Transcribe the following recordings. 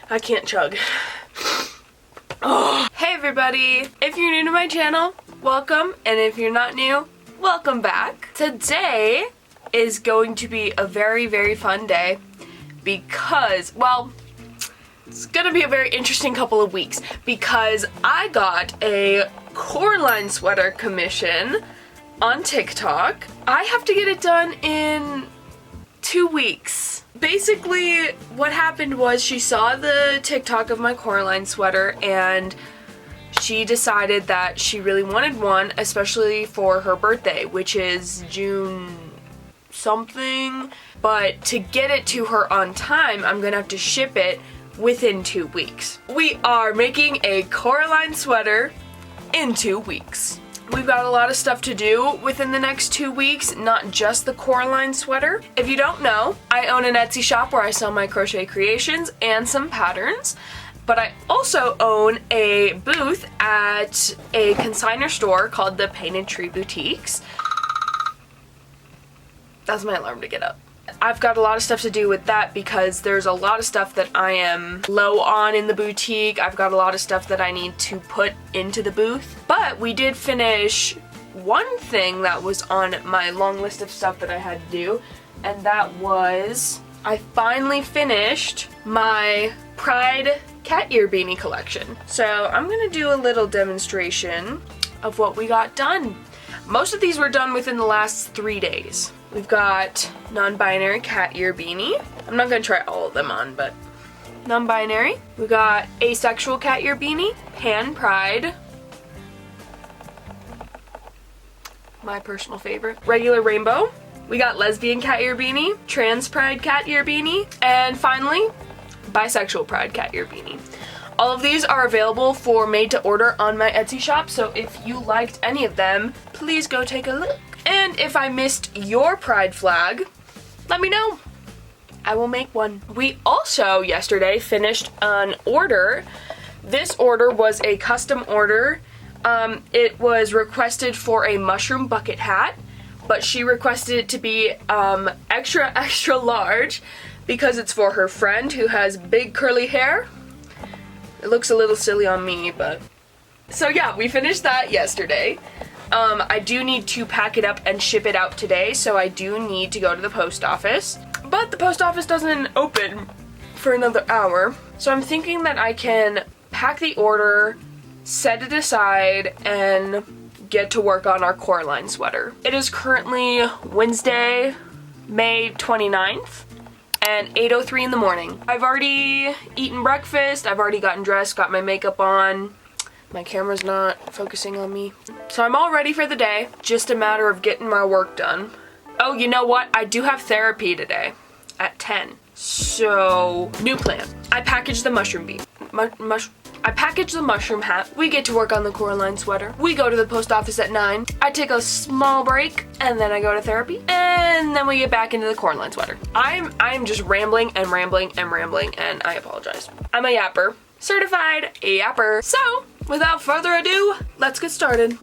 I can't chug. Oh. Hey everybody! If you're new to my channel, welcome, and if you're not new, welcome back. Today is going to be a very, very fun day because, well, it's gonna be a very interesting couple of weeks because I got a Coraline sweater commission on TikTok. I have to get it done in 2 weeks. Basically, what happened was she saw the TikTok of my Coraline sweater and she decided that she really wanted one, especially for her birthday, which is June something. But to get it to her on time, I'm gonna have to ship it within 2 weeks. We are making a Coraline sweater in 2 weeks. We've got a lot of stuff to do within the next 2 weeks, not just the Coraline sweater. If you don't know, I own an Etsy shop where I sell my crochet creations and some patterns, but I also own a booth at a consignor store called the Painted Tree Boutiques. That's my alarm to get up. I've got a lot of stuff to do with that because there's a lot of stuff that I am low on in the boutique. I've got a lot of stuff that I need to put into the booth. But we did finish one thing that was on my long list of stuff that I had to do, and that was I finally finished my Pride cat ear beanie collection. So I'm gonna do a little demonstration of what we got done. Most of these were done within the last 3 days. We've got non-binary cat ear beanie. I'm not gonna try all of them on, but non-binary. We got asexual cat ear beanie, pan pride, my personal favorite, regular rainbow. We got lesbian cat ear beanie, trans pride cat ear beanie, and finally, bisexual pride cat ear beanie. All of these are available for made to order on my Etsy shop, so if you liked any of them, please go take a look. And if I missed your pride flag, let me know. I will make one. We also yesterday finished an order. This order was a custom order. It was requested for a mushroom bucket hat, but she requested it to be extra, extra large because it's for her friend who has big curly hair. It looks a little silly on me, but... So yeah, we finished that yesterday. I do need to pack it up and ship it out today, so I do need to go to the post office. But the post office doesn't open for another hour, so I'm thinking that I can pack the order, set it aside, and get to work on our Coraline sweater. It is currently Wednesday, May 29th. And 8:03 in the morning. I've already eaten breakfast, I've already gotten dressed, got my makeup on. My camera's not focusing on me. So I'm all ready for the day, just a matter of getting my work done. Oh, you know what? I do have therapy today at 10. So, new plan. I packaged the mushroom bead. I package the mushroom hat, we get to work on the Coraline sweater, we go to the post office at 9, I take a small break, and then I go to therapy, and then we get back into the Coraline sweater. I'm just rambling and rambling and rambling, and I apologize. I'm a yapper. Certified yapper. So, without further ado, let's get started.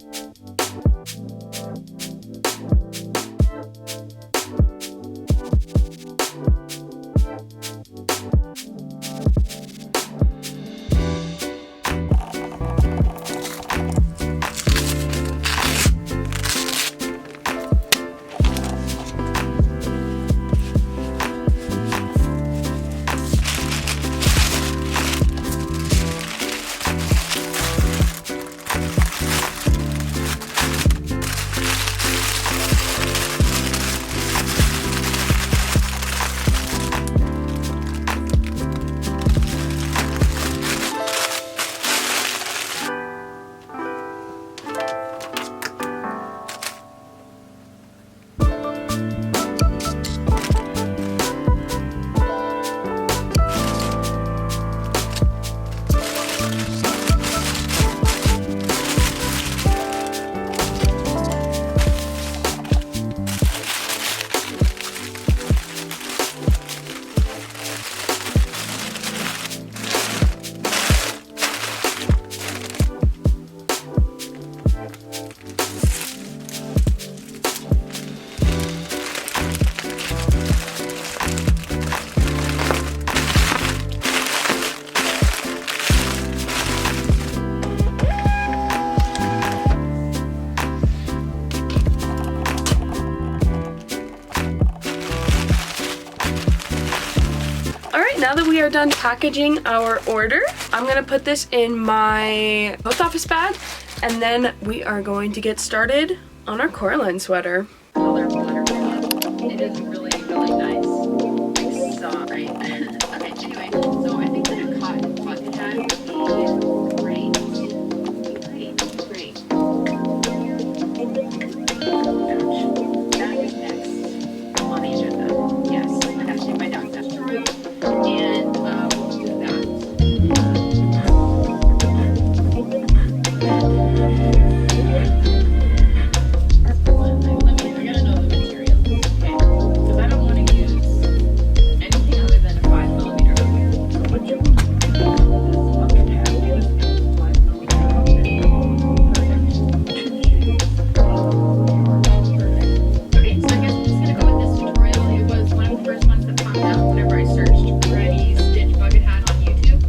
now that we are done packaging our order, I'm gonna put this in my post office bag, and then we are going to get started on our Coraline sweater. It is really, really nice. Sorry. Okay, anyway, so I think that a cotton bucket hat would be great. Great. Ouch. That is next on the agenda. Yes, I have to take my dog test tomorrow, and we'll do that. I gotta know the material, okay? Because I don't want to use anything other than a 5mm. Okay, so I guess I'm just gonna go with this tutorial. It was one of the first ones that popped out whenever I searched Ready Stitch Bucket Hat on YouTube.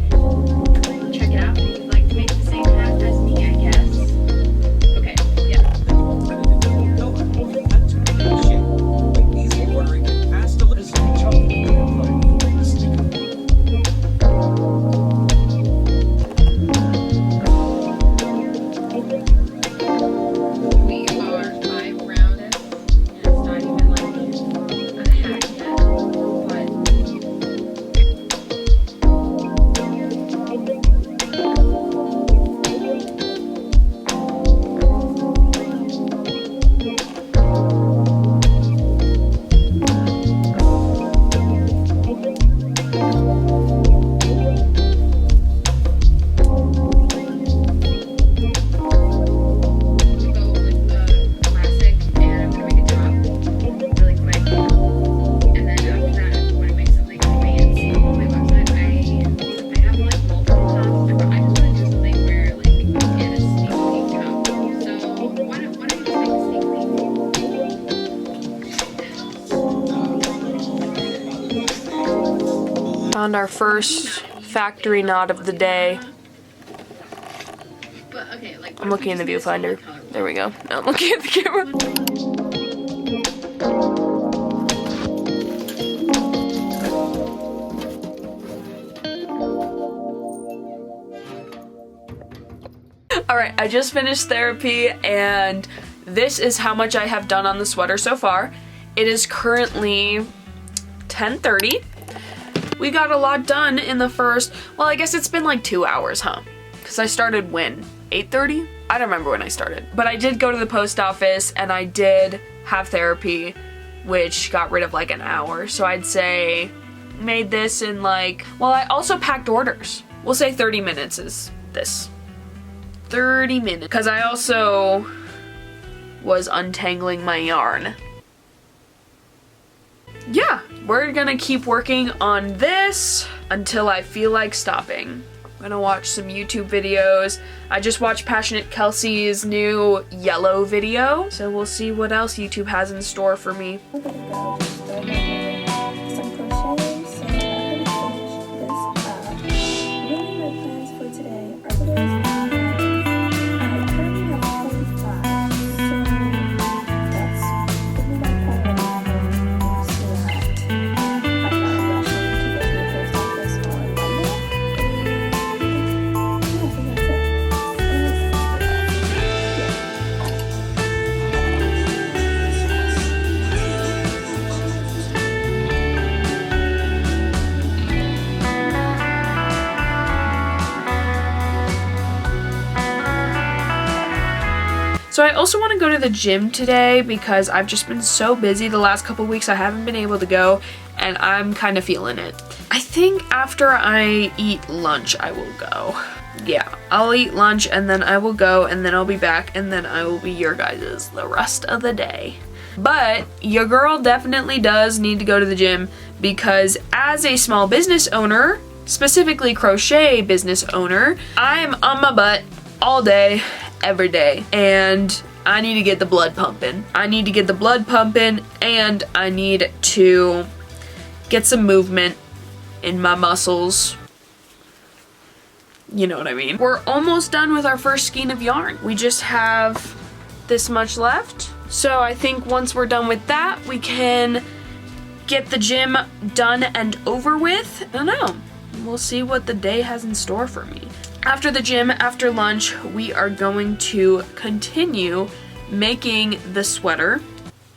Check it out if you'd like to make the same hat as me, I guess. Okay, yeah. We are 5 round it, and it's not even like a hat yet, but we go with the classic, and I'm gonna make a top really quick, and then after that, I want to make something fancy. On my website, I have like multiple tops, but I just want to do something where like you get a sneak peek top. So why don't you just make a sneak peek? Found our first factory knot of the day. But okay, like I'm looking in the viewfinder. There we go. Now I'm looking at the camera. Alright, I just finished therapy, and this is how much I have done on the sweater so far. It is currently 10:30. We got a lot done in the first, well, I guess it's been like 2 hours, huh? Because I started when? 8:30? I don't remember when I started. But I did go to the post office, and I did have therapy, which got rid of like an hour. So I'd say made this in like, well, I also packed orders. We'll say 30 minutes is this. 30 minutes. Because I also was untangling my yarn. Yeah, we're gonna keep working on this until I feel like stopping. I'm gonna watch some YouTube videos. I just watched Passionate Kelsey's new yellow video, so we'll see what else YouTube has in store for me. I'm gonna go some crochet, so I'm gonna finish this up. Really, my plans for today are the days I currently have 25, so that's giving me that priority so that I'm not rushing to go to the post office on Monday. Yeah, I think that's it. So I also want to go to the gym today because I've just been so busy the last couple weeks. I haven't been able to go, and I'm kind of feeling it. I think after I eat lunch, I will go. Yeah, I'll eat lunch and then I will go, and then I'll be back, and then I will be your guys' the rest of the day. But your girl definitely does need to go to the gym because as a small business owner, specifically crochet business owner, I'm on my butt all day, every day, and I need to get the blood pumping. I need to get the blood pumping, and I need to get some movement in my muscles. You know what I mean. We're almost done with our first skein of yarn. We just have this much left. So I think once we're done with that, we can get the gym done and over with. I don't know. We'll see what the day has in store for me. After the gym, after lunch, we are going to continue making the sweater,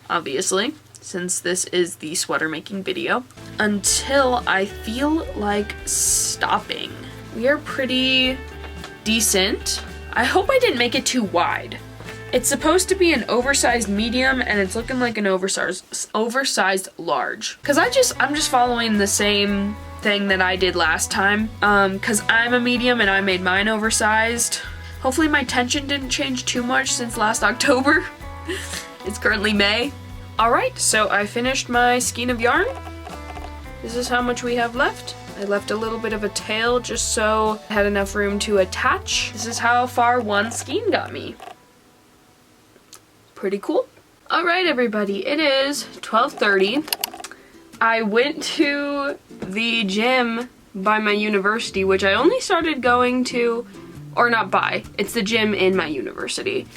obviously, since this is the sweater making video, until I feel like stopping. We are pretty decent. I hope I didn't make it too wide. It's supposed to be an oversized medium, and it's looking like an oversized large. Cause I'm just following the same thing that I did last time. Cause I'm a medium and I made mine oversized. Hopefully my tension didn't change too much since last October. It's currently May. All right, so I finished my skein of yarn. This is how much we have left. I left a little bit of a tail just so I had enough room to attach. This is how far one skein got me. Pretty cool. All right, everybody, it is 12:30. I went to the gym by my university, which I only started going to, or not by, it's the gym in my university,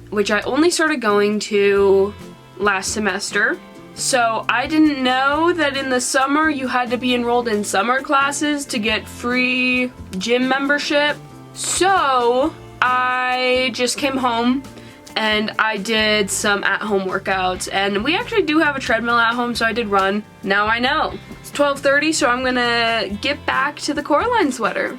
which I only started going to last semester. So I didn't know that in the summer you had to be enrolled in summer classes to get free gym membership. So I just came home and I did some at-home workouts, and we actually do have a treadmill at home, so I did run. Now I know. It's 12:30, so I'm gonna get back to the Coraline sweater.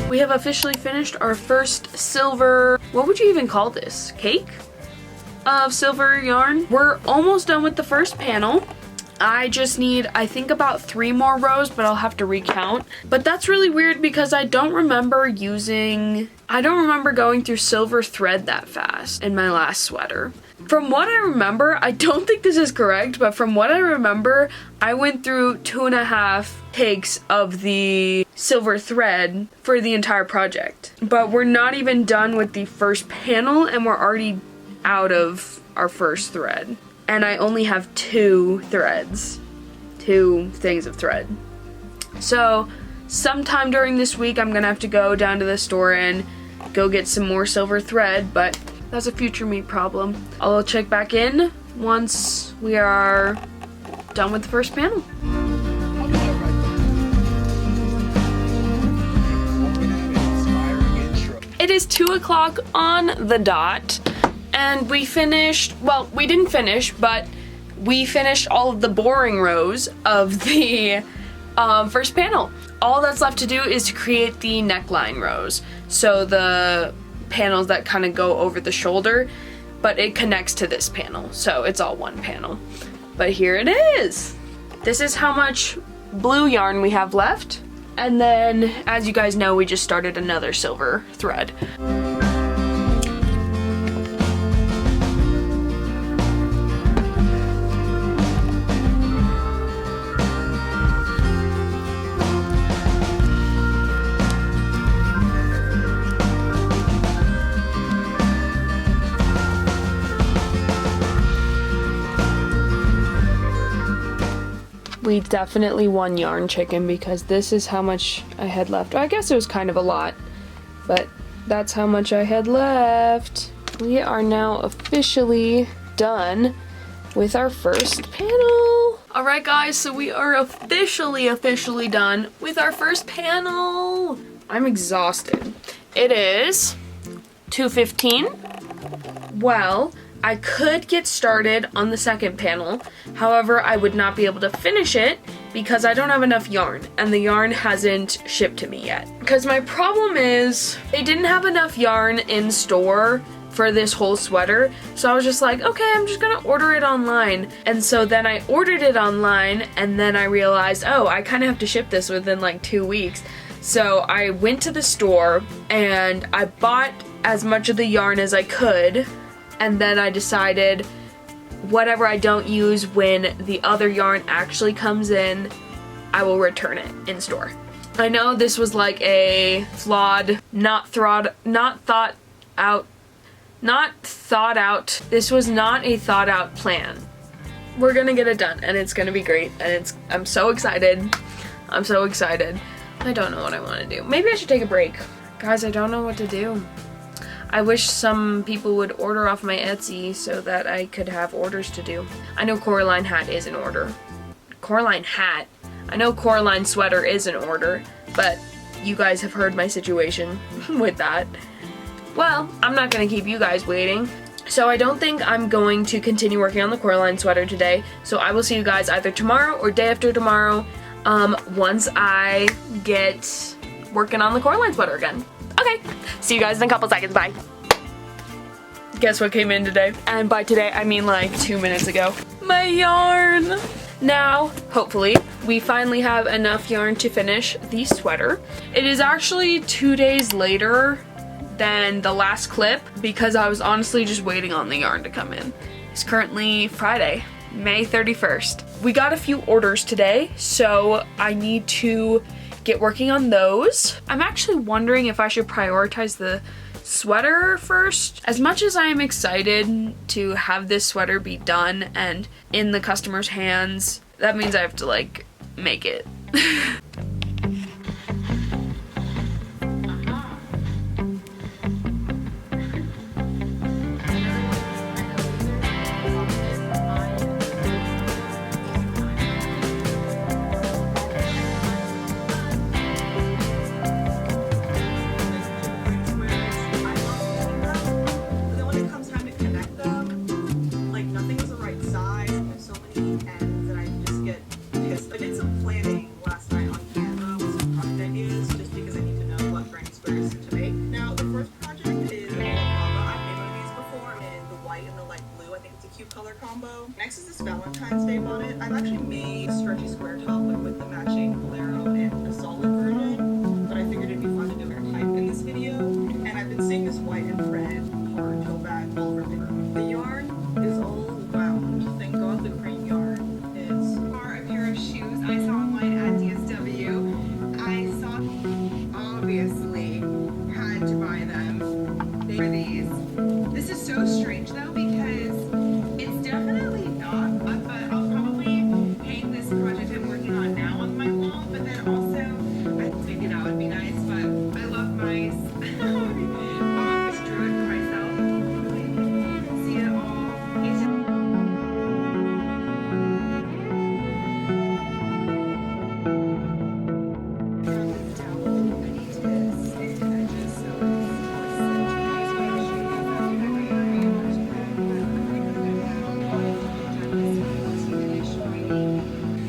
We have officially finished our first silver, what would you even call this? Cake? Of silver yarn. We're almost done with the first panel. I just need, I think, about 3 more rows, but I'll have to recount. But that's really weird because I don't remember going through silver thread that fast in my last sweater. From what I remember, I don't think this is correct, but from what I remember, I went through 2.5 takes of the silver thread for the entire project. But we're not even done with the first panel and we're already out of our first thread. And I only have 2 threads, 2 things of thread. So sometime during this week, I'm gonna have to go down to the store and go get some more silver thread, but that's a future me problem. I'll check back in once we are done with the first panel. It is 2 o'clock on the dot, and we finished, well, we didn't finish, but we finished all of the boring rows of the first panel. All that's left to do is to create the neckline rows. So the panels that kind of go over the shoulder, but it connects to this panel, so it's all one panel. But here it is. This is how much blue yarn we have left. And then, as you guys know, we just started another silver thread. we definitely won yarn chicken because this is how much I had left. I guess it was kind of a lot, but that's how much I had left. We are now officially done with our first panel. All right, guys, so we are officially done with our first panel. I'm exhausted. It is 2:15. Well, I could get started on the second panel. However, I would not be able to finish it because I don't have enough yarn and the yarn hasn't shipped to me yet. Because my problem is they didn't have enough yarn in store for this whole sweater. So I was just like, okay, I'm just gonna order it online. And so then I ordered it online and then I realized, oh, I kind of have to ship this within like 2 weeks. So I went to the store and I bought as much of the yarn as I could. And then I decided whatever I don't use when the other yarn actually comes in, I will return it in store. I know this was like a flawed, not thought out. This was not a thought out plan. We're gonna get it done and it's gonna be great and I'm so excited. I'm so excited. I don't know what I want to do. Maybe I should take a break. Guys, I don't know what to do. I wish some people would order off my Etsy so that I could have orders to do. I know Coraline hat is in order. Coraline hat? I know Coraline sweater is in order, but you guys have heard my situation with that. Well, I'm not gonna keep you guys waiting. So I don't think I'm going to continue working on the Coraline sweater today. So I will see you guys either tomorrow or day after tomorrow once I get working on the Coraline sweater again. Okay, see you guys in a couple seconds, bye. Guess what came in today? And by today, I mean like 2 minutes ago. My yarn! Now, hopefully, we finally have enough yarn to finish the sweater. It is actually 2 days later than the last clip because I was honestly just waiting on the yarn to come in. It's currently Friday, May 31st. We got a few orders today, so I need to get working on those. I'm actually wondering if I should prioritize the sweater first. As much as I am excited to have this sweater be done and in the customer's hands, that means I have to like make it. color combo. Next is this Valentine's Day bonnet. I've actually made a stretchy square top with the matching bolero and a solid version, but I figured it'd be fun to do a type in this video. And I've been seeing this white and red hard toe bag all over the room. The yarn is all wound. Thank God the green yarn is. Or a pair of shoes I saw online at DSW. I saw, obviously, had to buy them. They were these. This is so strange though because it's definitely not, but I'll probably hang this project I'm working on now on my wall, but then also, I think that would be nice, but I love mice. I just drew it for myself. See it all. It's just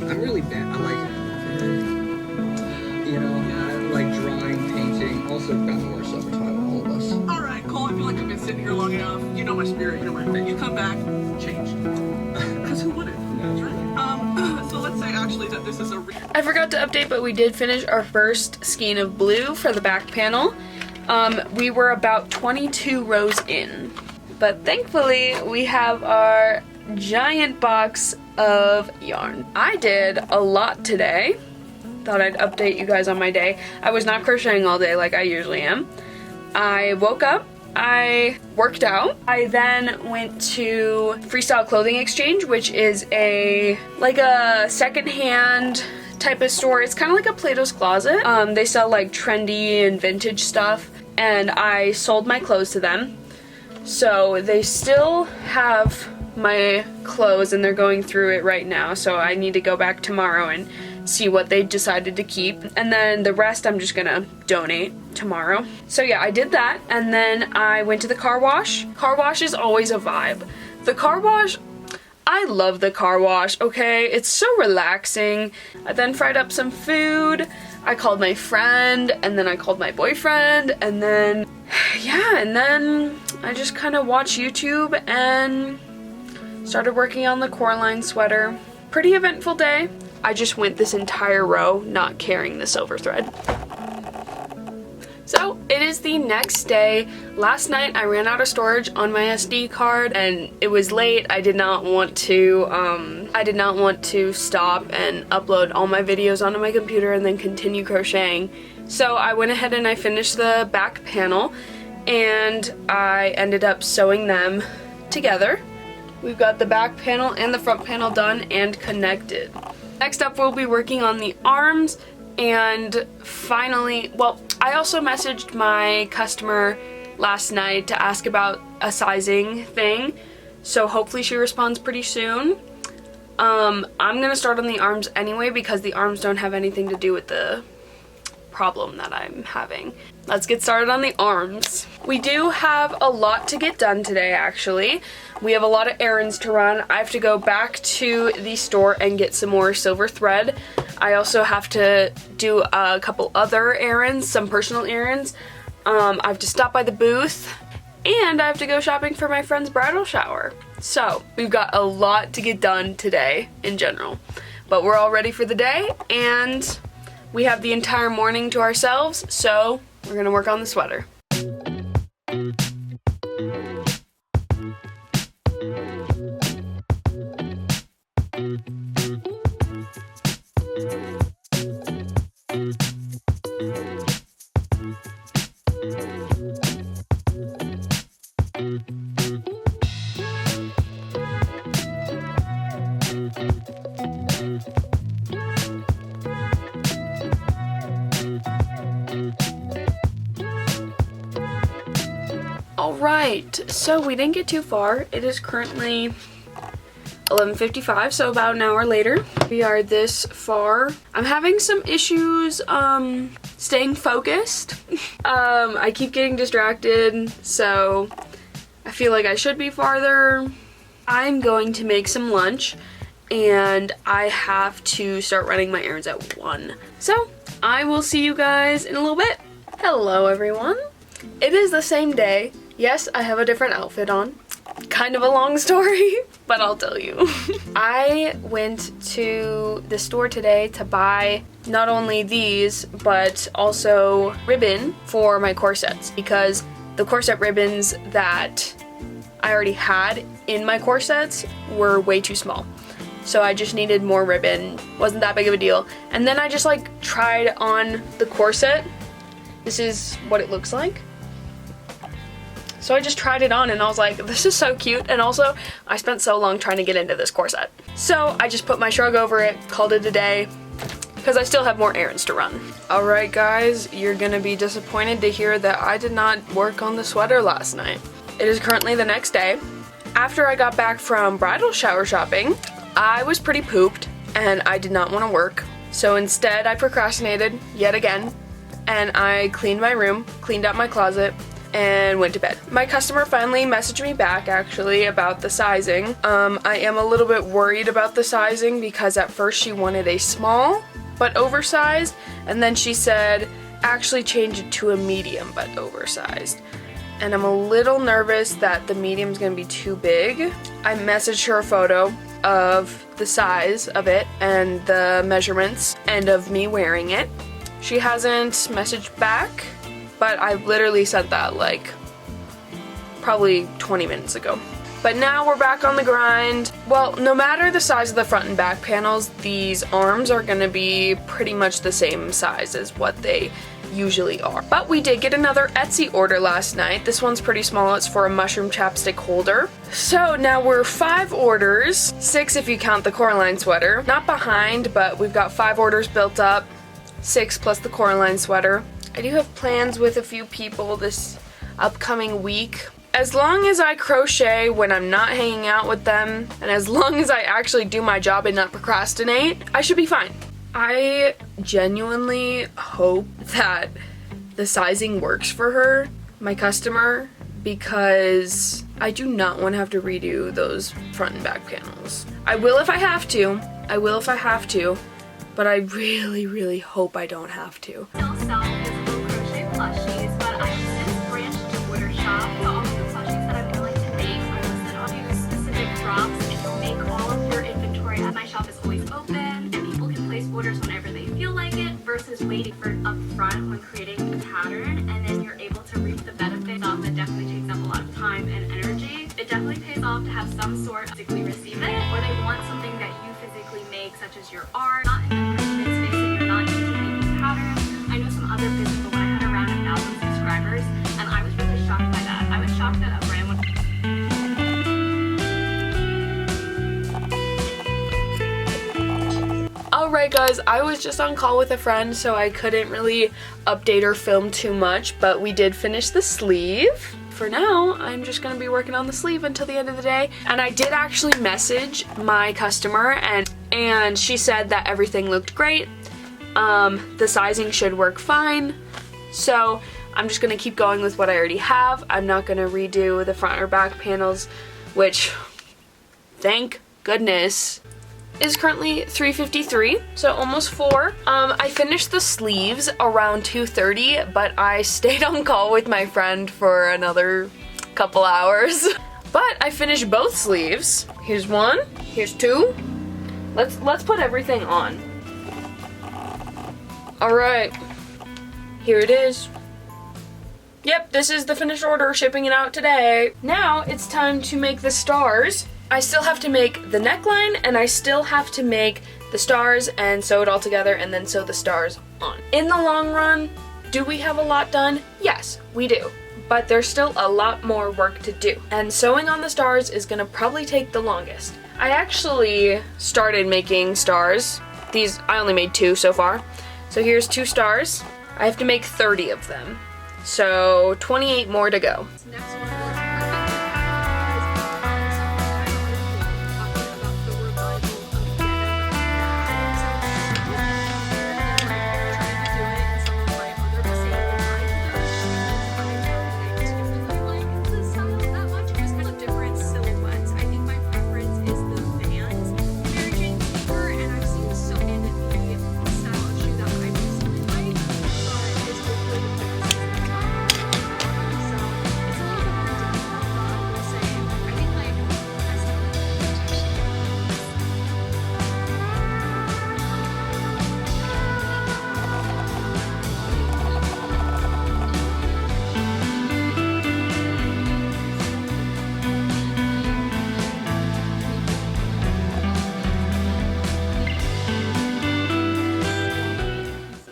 I'm really bad. I like, you know, I like drawing, painting. Also, gotten worse over time, all of us. All right, Cole, I feel like I've been sitting here long enough. You know my spirit, you know my thing. You come back, changed. Because who wouldn't? That's right. So let's say actually that this is a I forgot to update, but we did finish our first skein of blue for the back panel. We were about 22 rows in, but thankfully we have our giant box of yarn. I did a lot today. Thought I'd update you guys on my day. I was not crocheting all day like I usually am. I woke up, I worked out. I then went to Freestyle Clothing Exchange, which is like a secondhand type of store. It's kind of like a Plato's Closet. They sell like trendy and vintage stuff, and I sold my clothes to them. So they still have my clothes and they're going through it right now, so I need to go back tomorrow and see what they decided to keep, and then the rest I'm just gonna donate tomorrow. So yeah, I did that, and then I went to the car wash. Car wash is always a vibe. The car wash, I love the car wash, okay? It's so relaxing. I then fried up some food, I called my friend, and then I called my boyfriend, and then yeah, and then I just kind of watched YouTube and started working on the Coraline sweater. Pretty eventful day. I just went this entire row not carrying the silver thread. So it is the next day. Last night I ran out of storage on my SD card and it was late. I did not want to stop and upload all my videos onto my computer and then continue crocheting. So I went ahead and I finished the back panel and I ended up sewing them together. We've got the back panel and the front panel done and connected. Next up, we'll be working on the arms, and finally, well, I also messaged my customer last night to ask about a sizing thing, so hopefully she responds pretty soon. I'm gonna start on the arms anyway because the arms don't have anything to do with the problem that I'm having. Let's get started on the arms. We do have a lot to get done today, actually. We have a lot of errands to run. I have to go back to the store and get some more silver thread. I also have to do a couple other errands, some personal errands. I have to stop by the booth, and I have to go shopping for my friend's bridal shower. So we've got a lot to get done today in general, but we're all ready for the day, and we have the entire morning to ourselves, so we're gonna work on the sweater. Alright, so we didn't get too far. It is currently 11:55, so about an hour later. We are this far. I'm having some issues staying focused. I keep getting distracted, so I feel like I should be farther. I'm going to make some lunch, and I have to start running my errands at 1. So I will see you guys in a little bit. Hello everyone. It is the same day. Yes, I have a different outfit on. Kind of a long story, but I'll tell you. I went to the store today to buy not only these, but also ribbon for my corsets, because the corset ribbons that I already had in my corsets were way too small. So I just needed more ribbon. Wasn't that big of a deal. And then I just like tried on the corset. This is what it looks like. So I just tried it on and I was like, this is so cute, and also I spent so long trying to get into this corset. So I just put my shrug over it, called it a day, because I still have more errands to run. Alright guys, you're gonna be disappointed to hear that I did not work on the sweater last night. It is currently the next day. After I got back from bridal shower shopping, I was pretty pooped and I did not want to work. So instead I procrastinated yet again, and I cleaned my room, cleaned out my closet, and went to bed. My customer finally messaged me back actually about the sizing. I am a little bit worried about the sizing because at first she wanted a small but oversized, and then she said actually change it to a medium but oversized. And I'm a little nervous that the medium's gonna be too big. I messaged her a photo of the size of it and the measurements and of me wearing it. She hasn't messaged back, but I literally sent that like probably 20 minutes ago. But now we're back on the grind. Well, no matter the size of the front and back panels, these arms are gonna be pretty much the same size as what they usually are. But we did get another Etsy order last night. This one's pretty small. It's for a mushroom chapstick holder. So now we're 5 orders, 6 if you count the Coraline sweater. Not behind, but we've got 5 orders built up, 6 plus the Coraline sweater. I do have plans with a few people this upcoming week. As long as I crochet when I'm not hanging out with them, and as long as I actually do my job and not procrastinate, I should be fine. I genuinely hope that the sizing works for her, my customer, because I do not want to have to redo those front and back panels. I will if I have to. But I really, really hope I don't have to. Still sell physical crochet plushies, but I have since branched to order shop. So all of the plushies that I'm willing to make are listed on your specific drops, and you'll make all of your inventory. My shop is always open, and people can place orders whenever they feel like it, versus waiting for it up front when creating a pattern, and then you're able to reap the benefits of it. Definitely takes up a lot of time and energy. It definitely pays off to have some sort of physically receive it, or they want something that you physically make, such as your art, not in the printed space and you're not into making patterns. I know some other businesses, but when I had around 1,000 subscribers, and I was really shocked by that. I was shocked that a brand would. Alright guys, I was just on call with a friend, so I couldn't really update or film too much, but we did finish the sleeve. For now, I'm just going to be working on the sleeve until the end of the day. And I did actually message my customer, and she said that everything looked great. The sizing should work fine. So I'm just going to keep going with what I already have. I'm not going to redo the front or back panels, which, thank goodness, is currently 3:53, so almost 4. I finished the sleeves around 2:30, but I stayed on call with my friend for another couple hours. But I finished both sleeves. Here's 1, here's 2. Let's put everything on. Alright, here it is. Yep, this is the finished order, shipping it out today. Now it's time to make the stars. I still have to make the neckline, and I still have to make the stars and sew it all together and then sew the stars on. In the long run, do we have a lot done? Yes, we do. But there's still a lot more work to do. And sewing on the stars is gonna probably take the longest. I actually started making stars. These, I only made 2 so far. So here's 2 stars. I have to make 30 of them. So 28 more to go. Next one.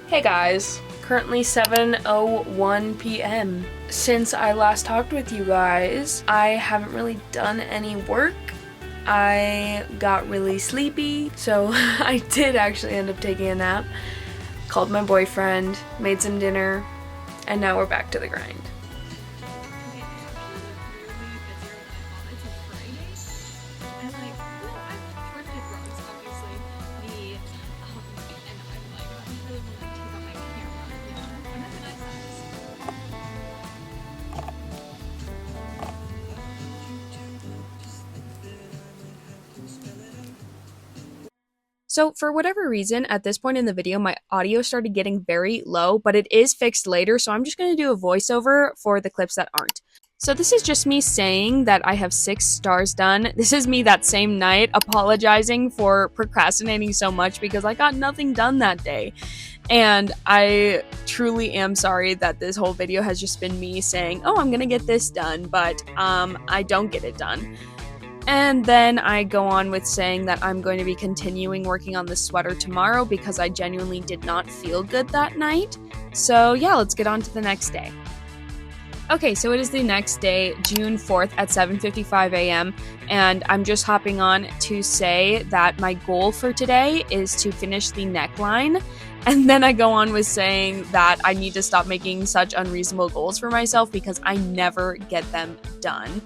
Hey guys, currently 7:01 p.m. Since I last talked with you guys, I haven't really done any work. I got really sleepy, so I did actually end up taking a nap. Called my boyfriend, made some dinner, and now we're back to the grind. So for whatever reason, at this point in the video, my audio started getting very low, but it is fixed later, so I'm just going to do a voiceover for the clips that aren't. So this is just me saying that I have 6 stars done. This is me that same night apologizing for procrastinating so much because I got nothing done that day. And I truly am sorry that this whole video has just been me saying, oh, I'm going to get this done, but I don't get it done. And then I go on with saying that I'm going to be continuing working on this sweater tomorrow because I genuinely did not feel good that night. So yeah, let's get on to the next day. Okay, so it is the next day, June 4th at 7:55 a.m., and I'm just hopping on to say that my goal for today is to finish the neckline, and then I go on with saying that I need to stop making such unreasonable goals for myself because I never get them done.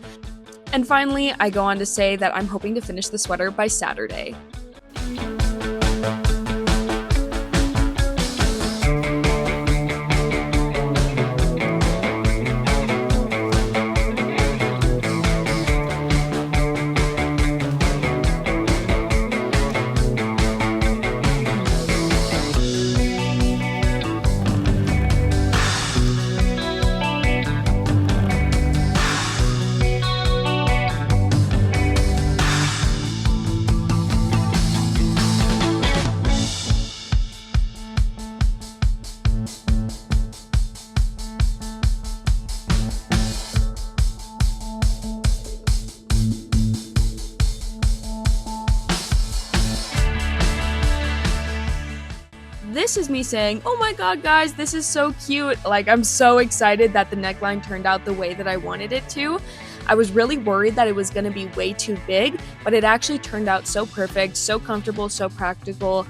And finally, I go on to say that I'm hoping to finish the sweater by Saturday. This is me saying, oh my god guys, this is so cute. Like, I'm so excited that the neckline turned out the way that I wanted it to. I was really worried that it was going to be way too big, but it actually turned out so perfect, so comfortable, so practical,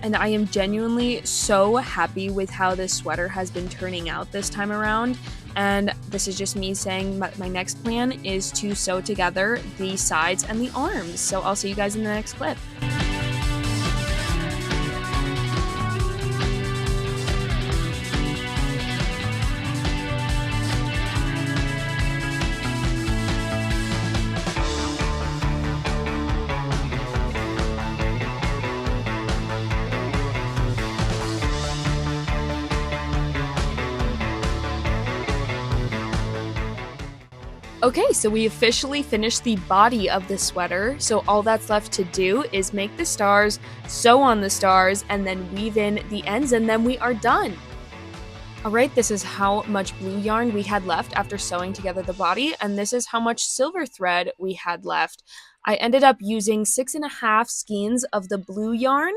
and I am genuinely so happy with how this sweater has been turning out this time around. And this is just me saying my next plan is to sew together the sides and the arms. So I'll see you guys in the next clip. Okay, so we officially finished the body of the sweater, so all that's left to do is make the stars, sew on the stars, and then weave in the ends, and then we are done. Alright, this is how much blue yarn we had left after sewing together the body, and this is how much silver thread we had left. I ended up using 6.5 skeins of the blue yarn,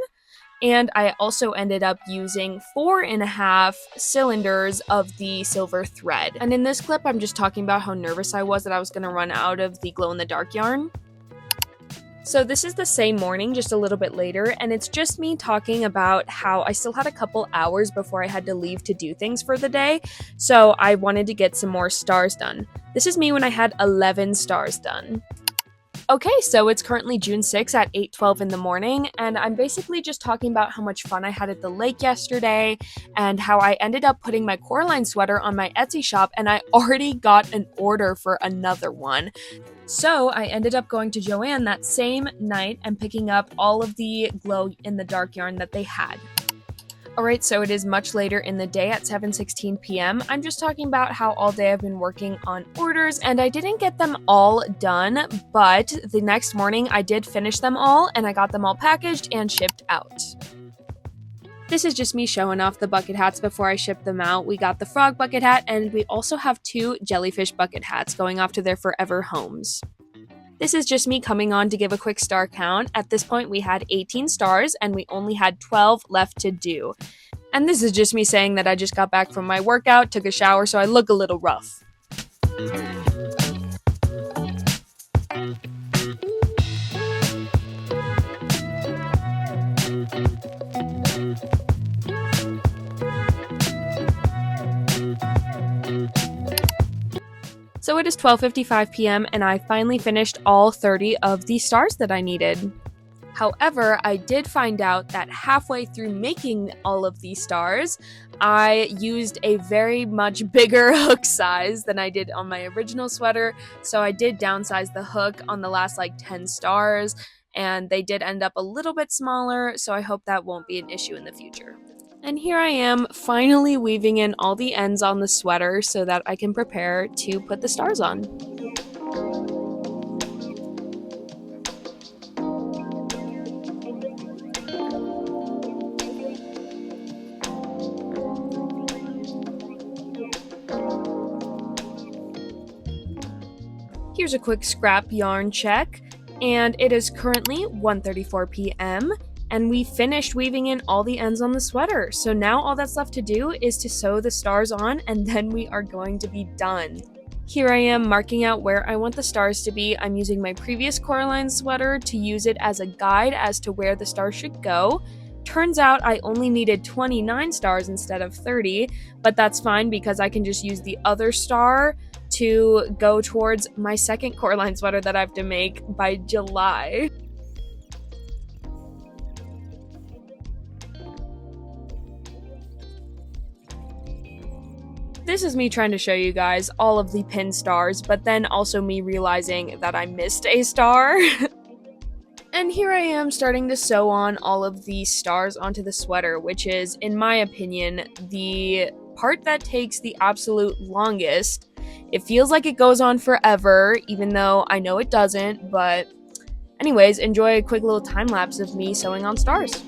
and I also ended up using 4.5 cylinders of the silver thread. And in this clip, I'm just talking about how nervous I was that I was going to run out of the glow-in-the-dark yarn. So this is the same morning, just a little bit later, and it's just me talking about how I still had a couple hours before I had to leave to do things for the day, so I wanted to get some more stars done. This is me when I had 11 stars done. Okay, so it's currently June 6th at 8:12 in the morning, and I'm basically just talking about how much fun I had at the lake yesterday, and how I ended up putting my Coraline sweater on my Etsy shop, and I already got an order for another one. So I ended up going to Joann that same night and picking up all of the glow-in-the-dark yarn that they had. Alright, so it is much later in the day at 7:16 p.m. I'm just talking about how all day I've been working on orders, and I didn't get them all done, but the next morning I did finish them all, and I got them all packaged and shipped out. This is just me showing off the bucket hats before I ship them out. We got the frog bucket hat, and we also have 2 jellyfish bucket hats going off to their forever homes. This is just me coming on to give a quick star count. At this point, we had 18 stars, and we only had 12 left to do. And this is just me saying that I just got back from my workout, took a shower, so I look a little rough. So it is 12:55 p.m. and I finally finished all 30 of the stars that I needed. However, I did find out that halfway through making all of these stars, I used a very much bigger hook size than I did on my original sweater, so I did downsize the hook on the last 10 stars, and they did end up a little bit smaller, so I hope that won't be an issue in the future. And here I am, finally weaving in all the ends on the sweater so that I can prepare to put the stars on. Here's a quick scrap yarn check. and it is currently 1:34 p.m. and we finished weaving in all the ends on the sweater. So now all that's left to do is to sew the stars on, and then we are going to be done. Here I am marking out where I want the stars to be. I'm using my previous Coraline sweater to use it as a guide as to where the stars should go. Turns out I only needed 29 stars instead of 30, but that's fine because I can just use the other star to go towards my second Coraline sweater that I have to make by July. This is me trying to show you guys all of the pinned stars, but then also me realizing that I missed a star. And here I am starting to sew on all of the stars onto the sweater, which is, in my opinion, the part that takes the absolute longest. It feels like it goes on forever, even though I know it doesn't, but anyways, enjoy a quick little time lapse of me sewing on stars.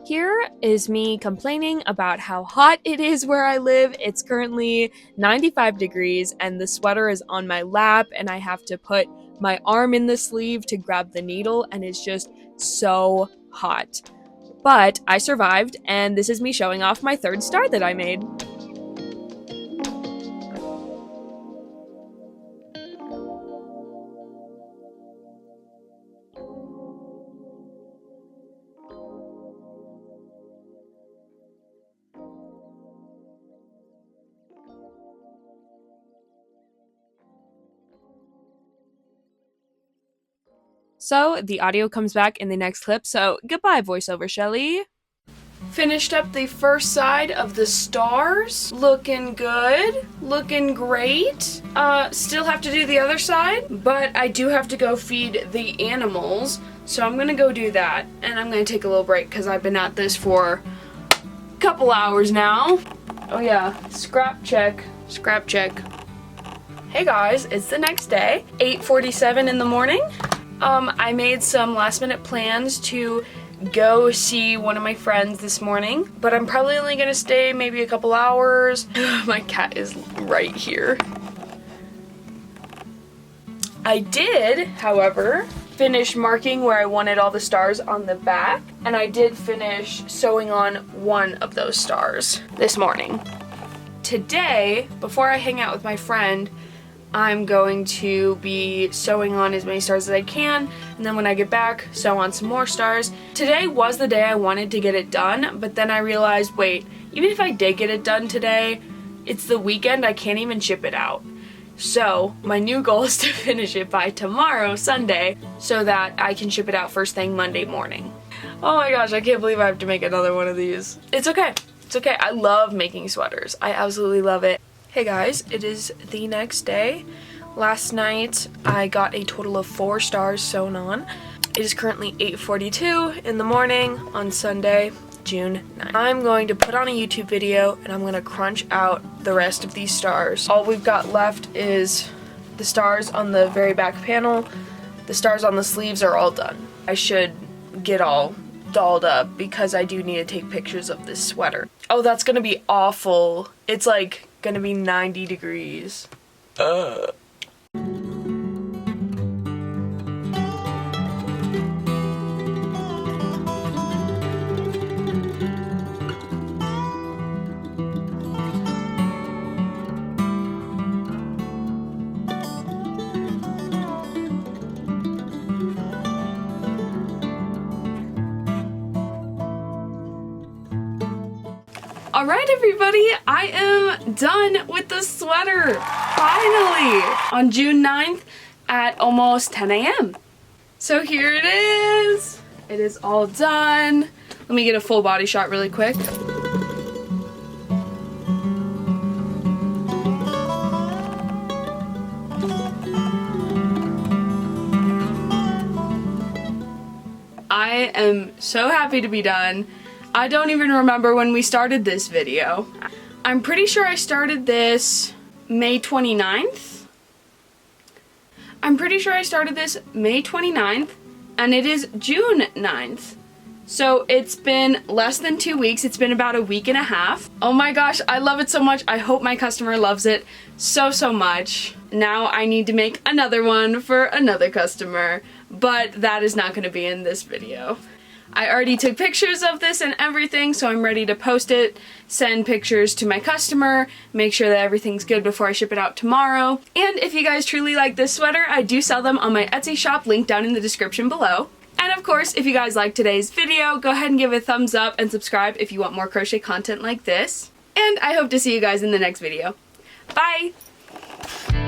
Here is me complaining about how hot it is where I live. It's currently 95 degrees and the sweater is on my lap and I have to put my arm in the sleeve to grab the needle and it's just so hot. But I survived and this is me showing off my third star that I made. So the audio comes back in the next clip, so goodbye voiceover Shelly. Finished up the first side of the stars. Looking good. Looking great. Still have to do the other side, but I do have to go feed the animals, so I'm gonna go do that. And I'm gonna take a little break because I've been at this for a couple hours now. Oh yeah, scrap check. Scrap check. Hey guys, it's the next day, 8:47 in the morning. I made some last minute plans to go see one of my friends this morning, but I'm probably only gonna stay maybe a couple hours. My cat is right here. I did, however, finish marking where I wanted all the stars on the back, and I did finish sewing on one of those stars this morning. Today, before I hang out with my friend, I'm going to be sewing on as many stars as I can, and then when I get back, sew on some more stars. Today was the day I wanted to get it done, but then I realized, wait, even if I did get it done today, it's the weekend, I can't even ship it out. So my new goal is to finish it by tomorrow, Sunday, so that I can ship it out first thing Monday morning. Oh my gosh, I can't believe I have to make another one of these. It's okay. It's okay. I love making sweaters. I absolutely love it. Hey guys, it is the next day. Last night I got a total of 4 stars sewn on. It is currently 8:42 in the morning on Sunday, June 9th. I'm going to put on a YouTube video and I'm going to crunch out the rest of these stars. All we've got left is the stars on the very back panel. The stars on the sleeves are all done. I should get all dolled up because I do need to take pictures of this sweater. Oh, that's gonna be awful. It's like gonna be 90 degrees. Alright everybody, I am done with the sweater, finally, on June 9th at almost 10 a.m. So here it is. It is all done. Let me get a full body shot really quick. am so happy to be done. I don't even remember when we started this video. I'm pretty sure I started this May 29th. I'm pretty sure I started this May 29th, and it is June 9th. So it's been less than 2 weeks. It's been about a week and a half. Oh my gosh, I love it so much. I hope my customer loves it so, so much. Now I need to make another one for another customer, but that is not going to be in this video. I already took pictures of this and everything, so I'm ready to post it, send pictures to my customer, make sure that everything's good before I ship it out tomorrow. And if you guys truly like this sweater, I do sell them on my Etsy shop, linked down in the description below. And of course, if you guys liked today's video, go ahead and give it a thumbs up and subscribe if you want more crochet content like this. And I hope to see you guys in the next video. Bye!